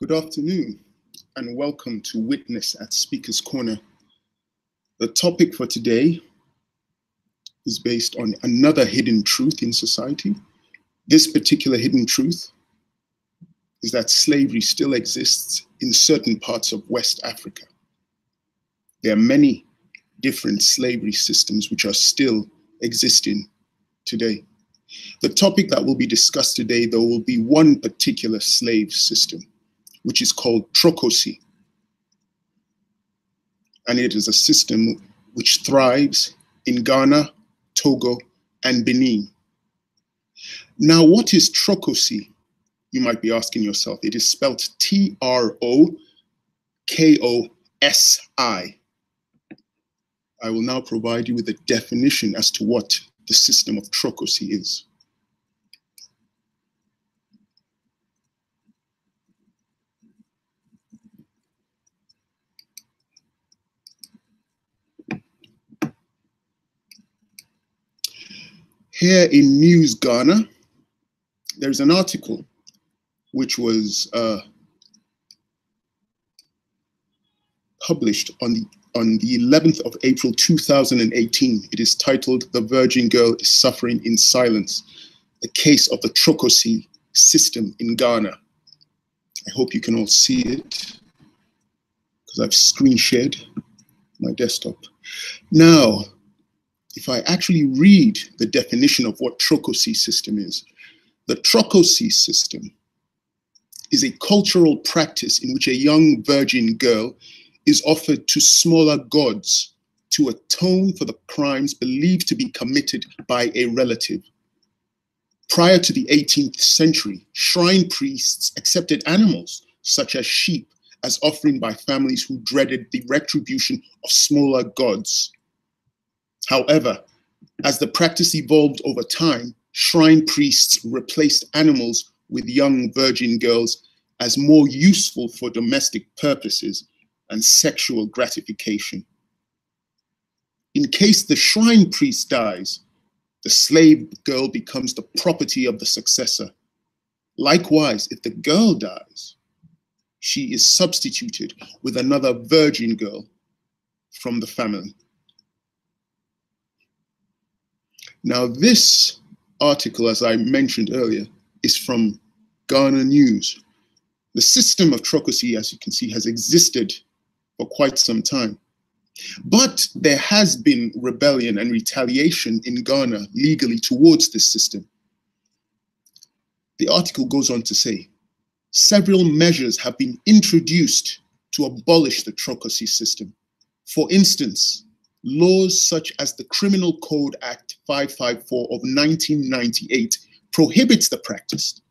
Good afternoon and welcome to Witness at Speaker's Corner. The topic for today is based on another hidden truth in society. This particular hidden truth is that slavery still exists in certain parts of West Africa. There are many different slavery systems which are still existing today. The topic that will be discussed today, though, will be one particular slave system, which is called TROKOSI. And it is a system which thrives in Ghana, Togo, and Benin. Now, what is TROKOSI? You might be asking yourself. It is spelled T-R-O-K-O-S-I. I will now provide you with a definition as to what the system of TROKOSI is. Here in News Ghana, there's an article which was published on the 11th of April 2018. It is titled, "The Virgin Girl is Suffering in Silence, the Case of the TROKOSI System in Ghana." I hope you can all see it because I've screen shared my desktop. Now, if I actually read the definition of what TROKOSI system is, the TROKOSI system is a cultural practice in which a young virgin girl is offered to smaller gods to atone for the crimes believed to be committed by a relative. Prior to the 18th century, shrine priests accepted animals such as sheep as offering by families who dreaded the retribution of smaller gods. However, as the practice evolved over time, shrine priests replaced animals with young virgin girls as more useful for domestic purposes and sexual gratification. In case the shrine priest dies, the slave girl becomes the property of the successor. Likewise, if the girl dies, she is substituted with another virgin girl from the family. Now, this article, as I mentioned earlier, is from Ghana News. The system of TROKOSI, as you can see, has existed for quite some time. But there has been rebellion and retaliation in Ghana legally towards this system. The article goes on to say, several measures have been introduced to abolish the TROKOSI system. For instance, laws such as the Criminal Code Act 554 of 1998 prohibits the practice.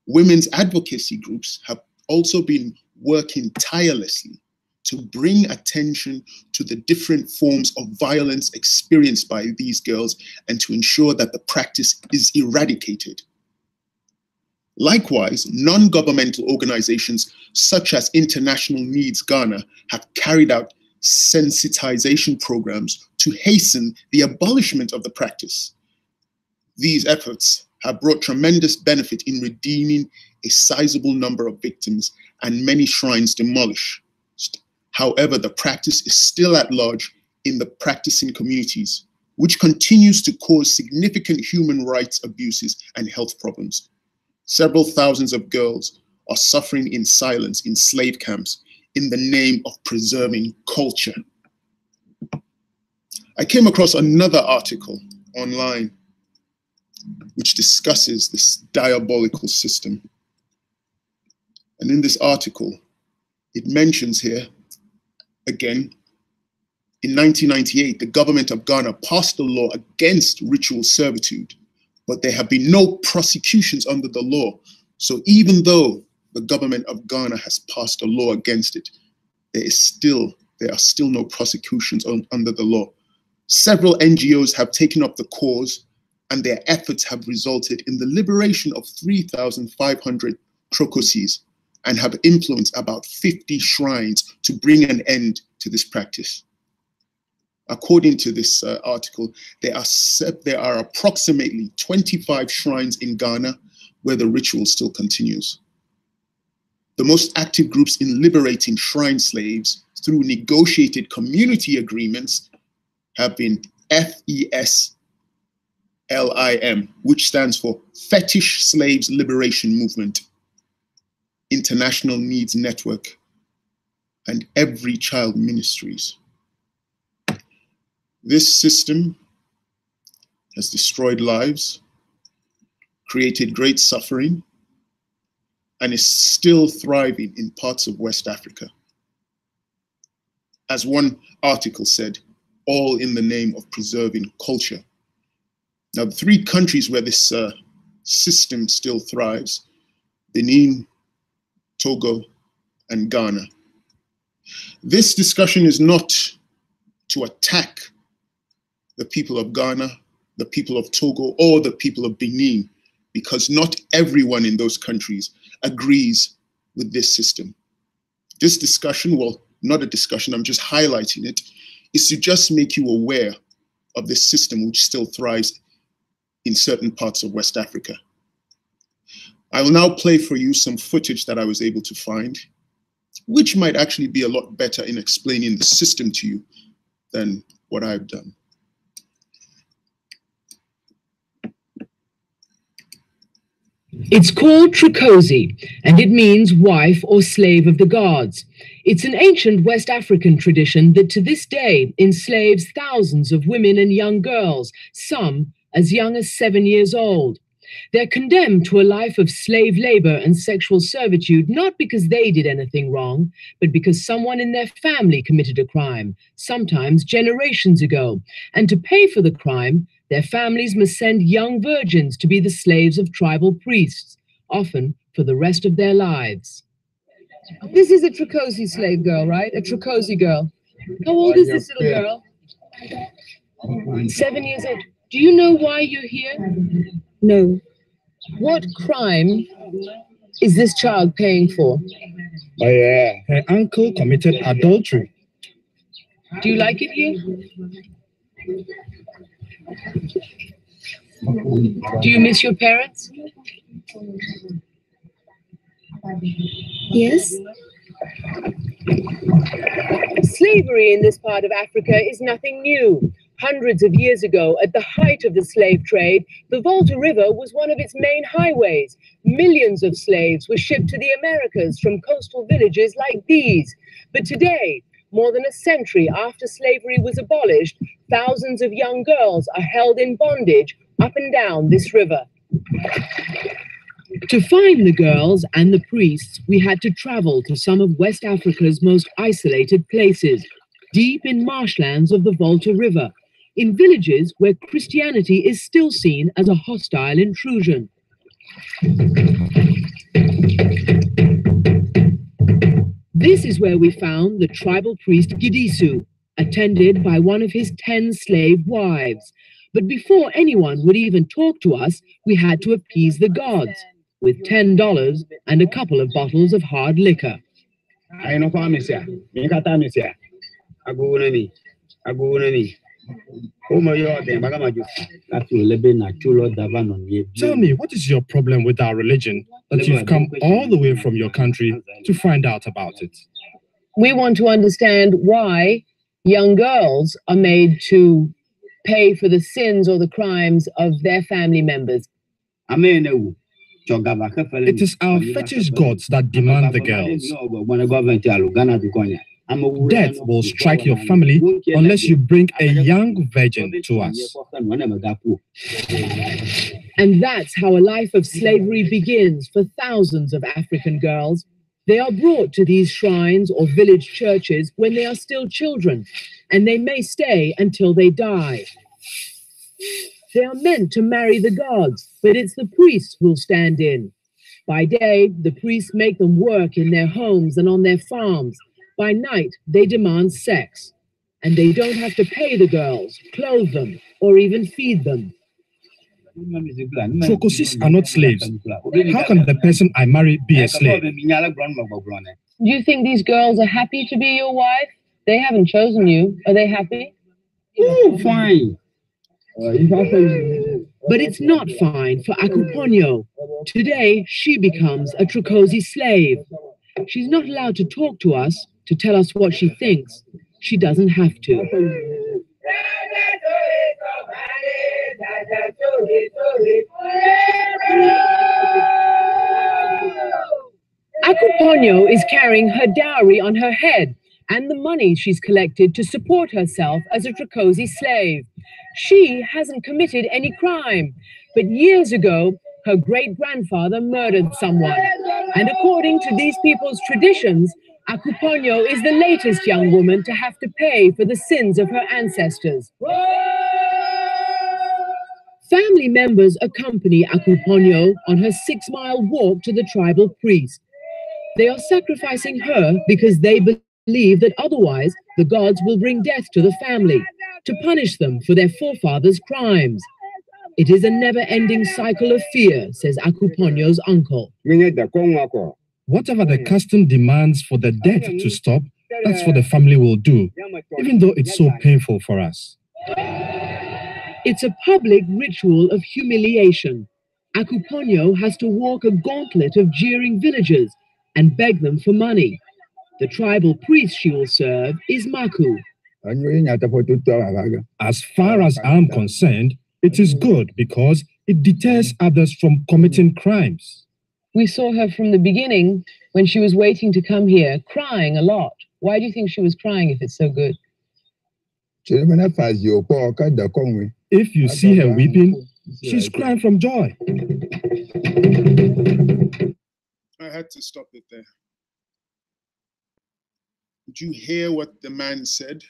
Women's advocacy groups have also been working tirelessly to bring attention to the different forms of violence experienced by these girls and to ensure that the practice is eradicated. Likewise, non-governmental organizations such as International Needs Ghana have carried out sensitization programs to hasten the abolishment of the practice. These efforts have brought tremendous benefit in redeeming a sizable number of victims and many shrines demolished. However, the practice is still at large in the practicing communities, which continues to cause significant human rights abuses and health problems. Several thousands of girls are suffering in silence in slave camps in the name of preserving culture. I came across another article online which discusses this diabolical system. And in this article, it mentions here, again, in 1998, the government of Ghana passed a law against ritual servitude, but there have been no prosecutions under the law. So even though the government of Ghana has passed a law against it, there are still no prosecutions under the law. Several NGOs have taken up the cause, and their efforts have resulted in the liberation of 3,500 TROKOSIs and have influenced about 50 shrines to bring an end to this practice. According to this article, there are approximately 25 shrines in Ghana where the ritual still continues. The most active groups in liberating shrine slaves through negotiated community agreements have been FESLIM, which stands for Fetish Slaves Liberation Movement, International Needs Network, and Every Child Ministries. This system has destroyed lives, created great suffering, and is still thriving in parts of West Africa. As one article said, all in the name of preserving culture. Now, the three countries where this system still thrives, Benin, Togo, and Ghana. This discussion is not to attack the people of Ghana, the people of Togo, or the people of Benin, because not everyone in those countries agrees with this system. This discussion, well, not a discussion, I'm just highlighting it, is to just make you aware of this system which still thrives in certain parts of West Africa. I will now play for you some footage that I was able to find, which might actually be a lot better in explaining the system to you than what I've done. It's called TROKOSI, and it means wife or slave of the gods. It's an ancient West African tradition that to this day enslaves thousands of women and young girls, some as young as 7 years old. They're condemned to a life of slave labor and sexual servitude, not because they did anything wrong, but because someone in their family committed a crime, sometimes generations ago. And to pay for the crime, their families must send young virgins to be the slaves of tribal priests, often for the rest of their lives. This is a TROKOSI slave girl, right? A TROKOSI girl. How old is this little girl? 7 years old. Do you know why you're here? No. What crime is this child paying for? Oh yeah, her uncle committed adultery. Do you like it here? Do you miss your parents? Yes. Slavery in this part of Africa is nothing new. Hundreds of years ago, at the height of the slave trade, the Volta River was one of its main highways. Millions of slaves were shipped to the Americas from coastal villages like these. But today, more than a century after slavery was abolished, thousands of young girls are held in bondage up and down this river. To find the girls and the priests, we had to travel to some of West Africa's most isolated places, deep in marshlands of the Volta River, in villages where Christianity is still seen as a hostile intrusion. This is where we found the tribal priest Gidisu, attended by one of his 10 slave wives. But before anyone would even talk to us, we had to appease the gods with $10 and a couple of bottles of hard liquor. Tell me, what is your problem with our religion that you've come all the way from your country to find out about it? We want to understand why young girls are made to pay for the sins or the crimes of their family members. It is our fetish gods that demand the girls. Death will strike your family unless you bring a young virgin to us. And that's how a life of slavery begins for thousands of African girls. They are brought to these shrines or village churches when they are still children, and they may stay until they die. They are meant to marry the gods, but it's the priests who'll stand in. By day, the priests make them work in their homes and on their farms. By night, they demand sex. And they don't have to pay the girls, clothe them, or even feed them. Trokosis are not slaves. How can the person I marry be a slave? Do you think these girls are happy to be your wife? They haven't chosen you. Are they happy? Oh, fine. But it's not fine for Akuponyo. Today, she becomes a TROKOSI slave. She's not allowed to talk to us, to tell us what she thinks. She doesn't have to. Akuponyo is carrying her dowry on her head and the money she's collected to support herself as a TROKOSI slave. She hasn't committed any crime, but years ago, her great-grandfather murdered someone. And according to these people's traditions, Akuponyo is the latest young woman to have to pay for the sins of her ancestors. Family members accompany Akuponyo on her 6-mile walk to the tribal priest. They are sacrificing her because they believe that otherwise the gods will bring death to the family to punish them for their forefathers' crimes. It is a never-ending cycle of fear, says Akuponyo's uncle. Whatever the custom demands for the death to stop, that's what the family will do, even though it's so painful for us. It's a public ritual of humiliation. Akuponyo has to walk a gauntlet of jeering villagers and beg them for money. The tribal priest she will serve is Maku. As far as I'm concerned, it is good because it deters others from committing crimes. We saw her from the beginning when she was waiting to come here, crying a lot. Why do you think she was crying if it's so good? If you see her weeping, she's crying from joy. I had to stop it there. Did you hear what the man said?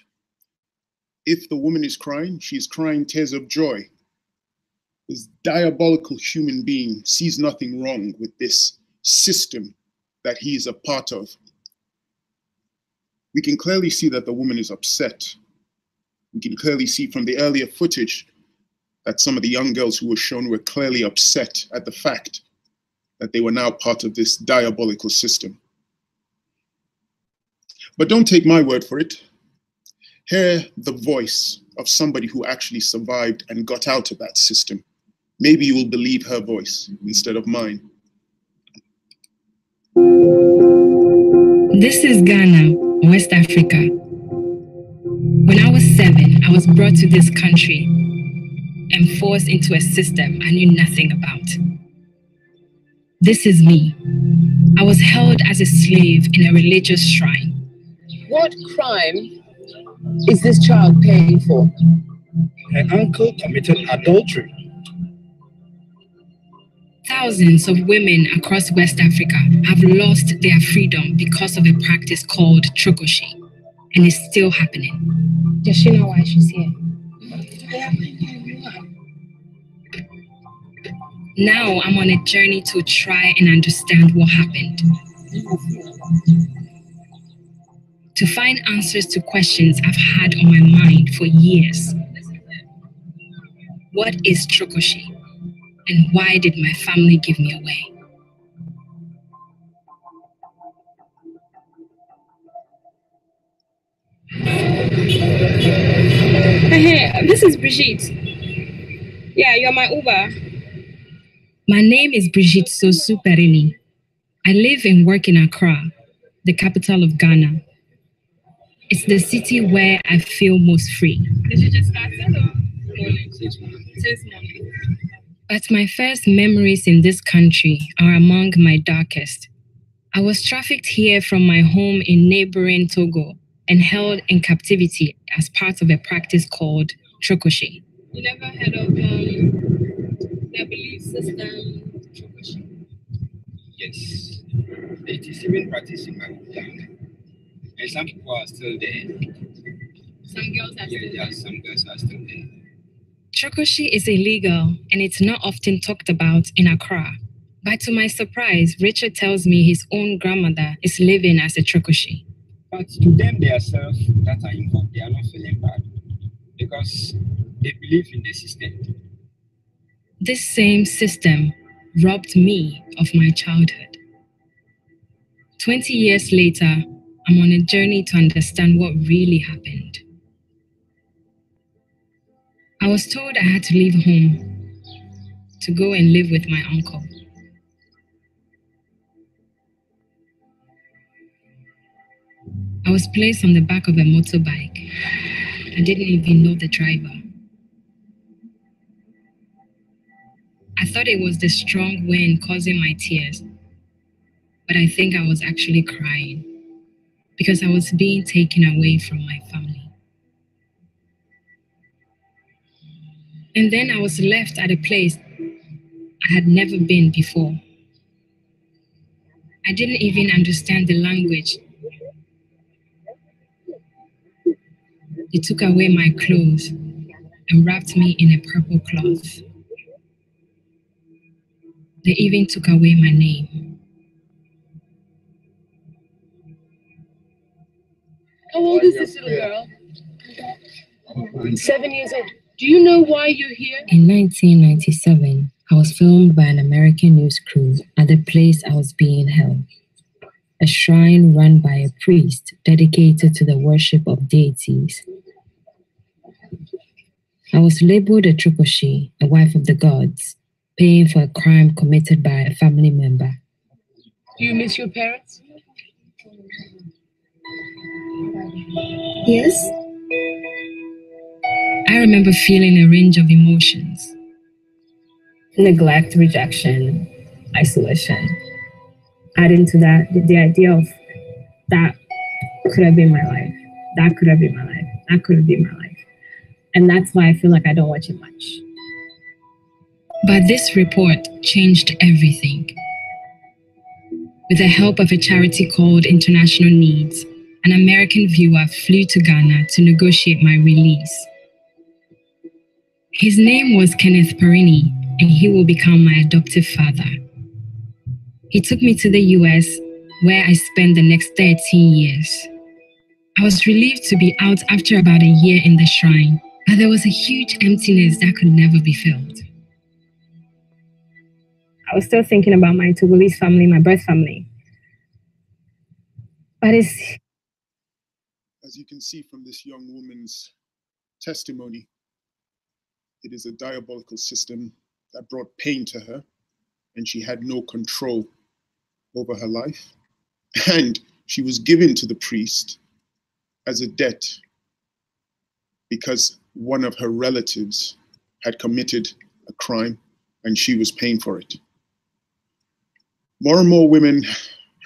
If the woman is crying, she's crying tears of joy. This diabolical human being sees nothing wrong with this system that he is a part of. We can clearly see that the woman is upset. We can clearly see from the earlier footage that some of the young girls who were shown were clearly upset at the fact that they were now part of this diabolical system. But don't take my word for it. Hear the voice of somebody who actually survived and got out of that system. Maybe you will believe her voice instead of mine. This is Ghana, West Africa. When I was 7, I was brought to this country and forced into a system I knew nothing about. This is me. I was held as a slave in a religious shrine. What crime is this child paying for? Her uncle committed adultery. Thousands of women across West Africa have lost their freedom because of a practice called TROKOSI, and it's still happening. Does she know why she's here? Now I'm on a journey to try and understand what happened. To find answers to questions I've had on my mind for years. What is TROKOSI? And why did my family give me away? Hey, this is Brigitte. Yeah, you're my Uber. My name is Brigitte Sosu Perini. I live and work in Accra, the capital of Ghana. It's the city where I feel most free. Did you just start it or morning? Since morning. But my first memories in this country are among my darkest. I was trafficked here from my home in neighboring Togo and held in captivity as part of a practice called TROKOSI. You never heard of the belief system TROKOSI? Yes, it is even practiced in my hometown. And some people are still there. Some girls are still there. Yeah, some girls are still there. TROKOSI is illegal and it's not often talked about in Accra. But to my surprise, Richard tells me his own grandmother is living as a TROKOSI. But to them themselves that are involved, they are not feeling bad because they believe in the system. This same system robbed me of my childhood. 20 years later, I'm on a journey to understand what really happened. I was told I had to leave home to go and live with my uncle. was placed on the back of a motorbike. I didn't even know the driver. I thought it was the strong wind causing my tears, but I think I was actually crying because I was being taken away from my family. And then I was left at a place I had never been before. I didn't even understand the language. They took away my clothes and wrapped me in a purple cloth. They even took away my name. How old is this little girl? 7 years old. Do you know why you're here? In 1997, I was filmed by an American news crew at the place I was being held, a shrine run by a priest dedicated to the worship of deities. I was labeled a TROKOSI, a wife of the gods, paying for a crime committed by a family member. Do you miss your parents? Yes. I remember feeling a range of emotions. Neglect, rejection, isolation. Adding to that, the idea of that could have been my life. That could have been my life. That could have been my life. And that's why I feel like I don't watch it much. But this report changed everything. With the help of a charity called International Needs, an American viewer flew to Ghana to negotiate my release. His name was Kenneth Perini, and he will become my adoptive father. He took me to the US, where I spent the next 13 years. I was relieved to be out after about a year in the shrine, but there was a huge emptiness that could never be filled. I was still thinking about my Togolese family, my birth family. But it's... As you can see from this young woman's testimony, it is a diabolical system that brought pain to her, and she had no control over her life. And she was given to the priest as a debt because one of her relatives had committed a crime and she was paying for it. More and more women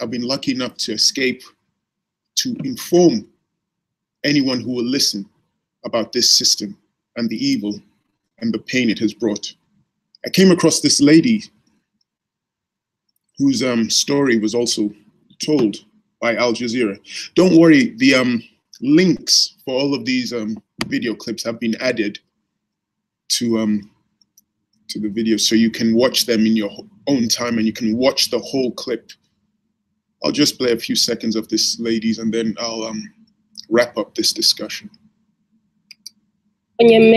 have been lucky enough to escape, to inform anyone who will listen about this system and the evil and the pain it has brought. I came across this lady whose story was also told by Al Jazeera. Don't worry, the links for all of these video clips have been added to the video, so you can watch them in your own time and you can watch the whole clip. I'll just play a few seconds of this lady's and then I'll wrap up this discussion. My name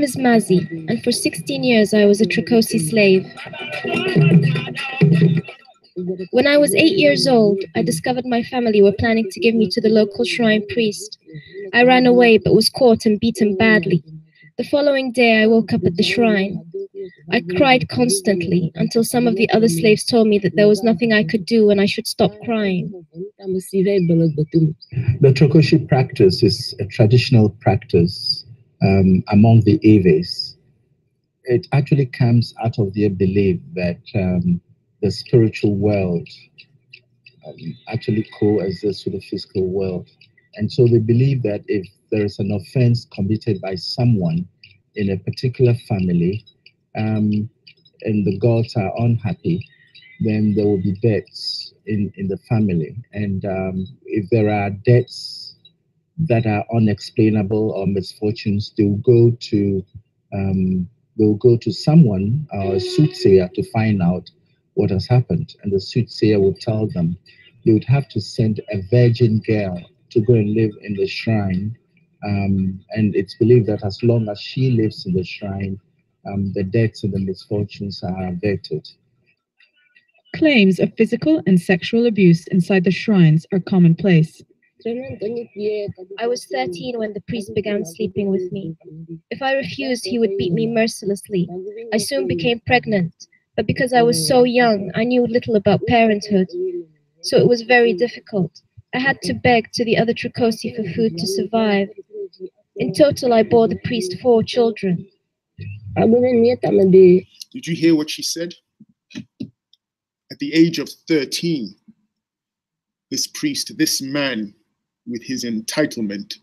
is Mozzie, and for 16 years I was a TROKOSI slave. When I was 8 years old, I discovered my family were planning to give me to the local shrine priest. I ran away but was caught and beaten badly. The following day I woke up at the shrine. I cried constantly until some of the other slaves told me that there was nothing I could do and I should stop crying. The TROKOSI practice is a traditional practice among the Eves. It actually comes out of their belief that the spiritual world actually coexists with the physical world. And so they believe that if there is an offense committed by someone in a particular family, and the gods are unhappy, then there will be deaths in the family. And if there are deaths that are unexplainable or misfortunes, they will go to someone, a soothsayer, to find out what has happened. And the soothsayer will tell them they would have to send a virgin girl to go and live in the shrine. And it's believed that as long as she lives in the shrine, the deaths and the misfortunes are averted. Claims of physical and sexual abuse inside the shrines are commonplace. I was 13 when the priest began sleeping with me. If I refused, he would beat me mercilessly. I soon became pregnant, but because I was so young, I knew little about parenthood. so it was very difficult. I had to beg to the other Trokosi for food to survive. In total, I bore the priest 4 children. Did you hear what she said? At the age of 13, this priest, this man with his entitlement,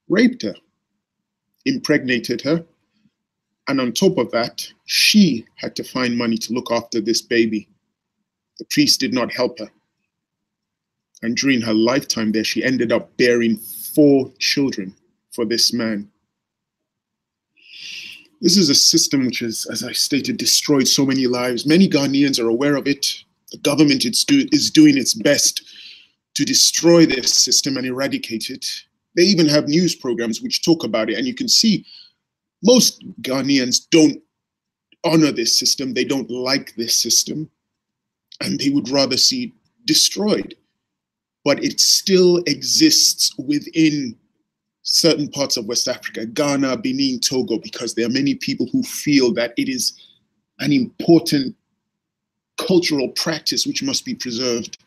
raped her, impregnated her, and on top of that, she had to find money to look after this baby. The priest did not help her. And during her lifetime there, she ended up bearing 4 children for this man. This is a system which has, as I stated, destroyed so many lives. Many Ghanaians are aware of it. The government is doing its best to destroy this system and eradicate it. They even have news programs which talk about it. And you can see most Ghanaians don't honor this system. They don't like this system. And they would rather see it destroyed. But it still exists within certain parts of West Africa, Ghana, Benin, Togo, because there are many people who feel that it is an important cultural practice which must be preserved.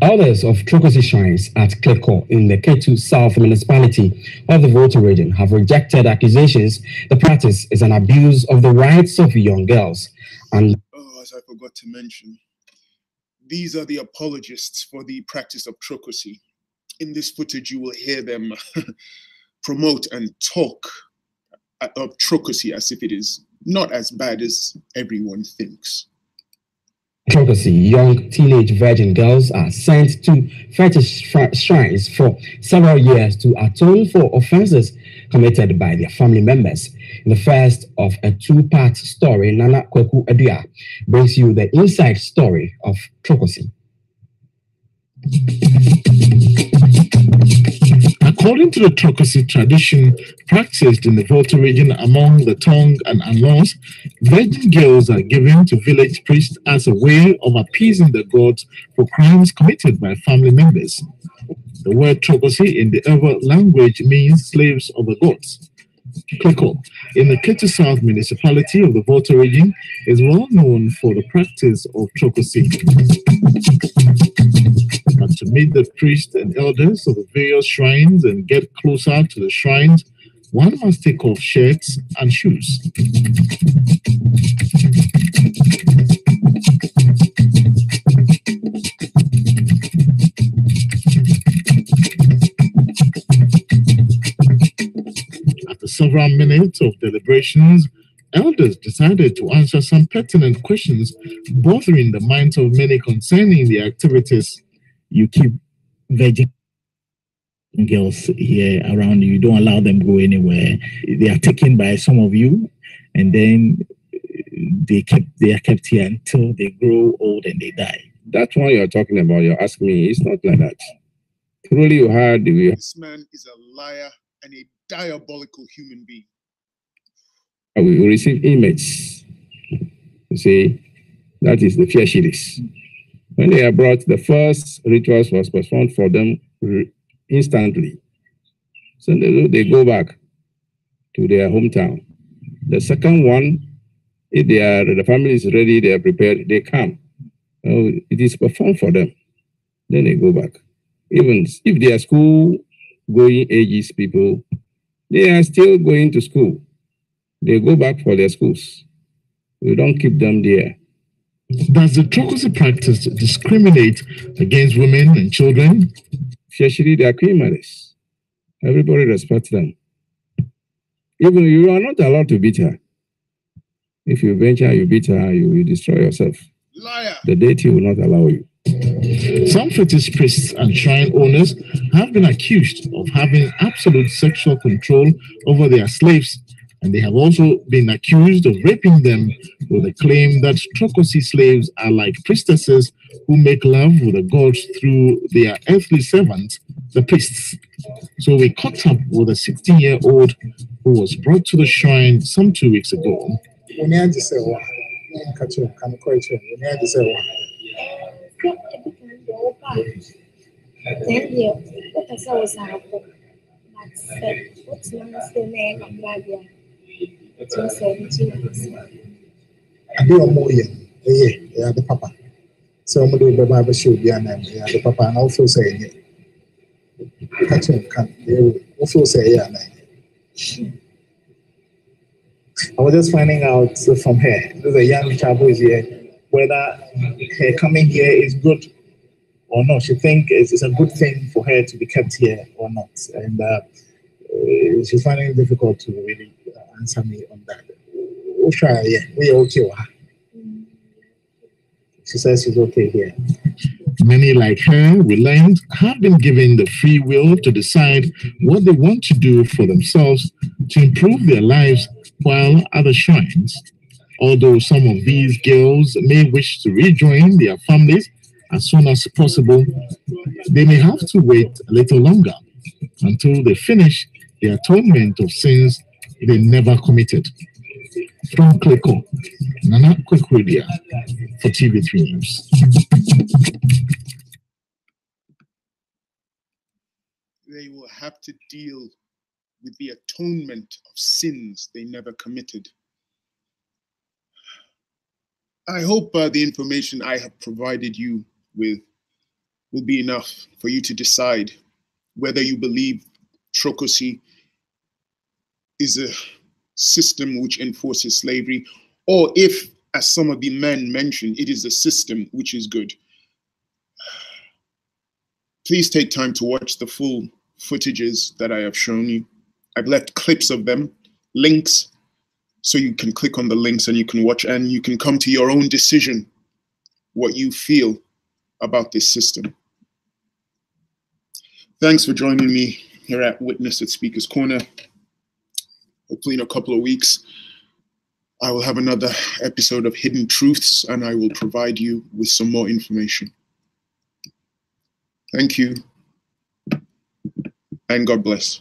Elders of TROKOSI shrines at Kleko in the Ketu South municipality of the Volta region have rejected accusations the practice is an abuse of the rights of young girls. And as I forgot to mention, these are the apologists for the practice of TROKOSI. In this footage, you will hear them promote and talk of TROKOSI as if it is not as bad as everyone thinks. TROKOSI, young teenage virgin girls are sent to fetish shrines for several years to atone for offenses committed by their family members. In the first of a 2-part story, Nana Kweku Adua brings you the inside story of TROKOSI. According to the TROKOSI tradition practiced in the Volta region among the Tong and Anlons, virgin girls are given to village priests as a way of appeasing the gods for crimes committed by family members. The word TROKOSI in the Ewe language means slaves of the gods. Kleko, in the Ketu South municipality of the Volta region, is well known for the practice of TROKOSI. But to meet the priests and elders of the various shrines and get closer to the shrines, one must take off shirts and shoes. After several minutes of deliberations, elders decided to answer some pertinent questions bothering the minds of many concerning the activities. You keep virgin girls here around you. You don't allow them go anywhere. They are taken by some of you, and then they are kept here until they grow old and they die. That one you're talking about, you're asking me, it's not like that. Truly, you heard the This man is a liar and a diabolical human being. We receive images. You see, that is the fear shiris. When they are brought, the first rituals was performed for them instantly. So they go back to their hometown. The second one, if the family is ready, they are prepared, they come. It is performed for them. Then they go back. Even if they are school-going ages people, they are still going to school. They go back for their schools. We don't keep them there. Does the TROKOSI practice discriminate against women and children? Actually, they are criminals. Everybody respects them. Even you are not allowed to beat her. If you venture, you beat her, you will destroy yourself. Liar. The deity will not allow you. Some fetish priests and shrine owners have been accused of having absolute sexual control over their slaves, and they have also been accused of raping them with the claim that TROKOSI slaves are like priestesses who make love with the gods through their earthly servants, the priests. So we caught up with a 16-year-old who was brought to the shrine some 2 weeks ago. the papa. So I'm going to do the show behind the papa, and also say, catch him, also say, yeah. I was just finding out from her, there's a young child who is here, whether her coming here is good or not. She thinks it's a good thing for her to be kept here or not. And she's finding it difficult to really answer me on that. We'll try, yeah, we're okay with her. She says she's okay here. Many like her, we learned, have been given the free will to decide what they want to do for themselves to improve their lives, while other shrines, although some of these girls may wish to rejoin their families as soon as possible, they may have to wait a little longer until they finish the atonement of sins they never committed. From Kleko, Nana Kwekwedia for TV3 News. They will have to deal with the atonement of sins they never committed. I hope the information I have provided you with will be enough for you to decide whether you believe TROKOSI is a system which enforces slavery, or if, as some of the men mentioned, it is a system which is good. Please take time to watch the full footages that I have shown you. I've left clips of them, links, so you can click on the links and you can watch, and you can come to your own decision what you feel about this system. Thanks for joining me here at Witness at Speaker's Corner. Hopefully in a couple of weeks, I will have another episode of Hidden Truths, and I will provide you with some more information. Thank you, and God bless.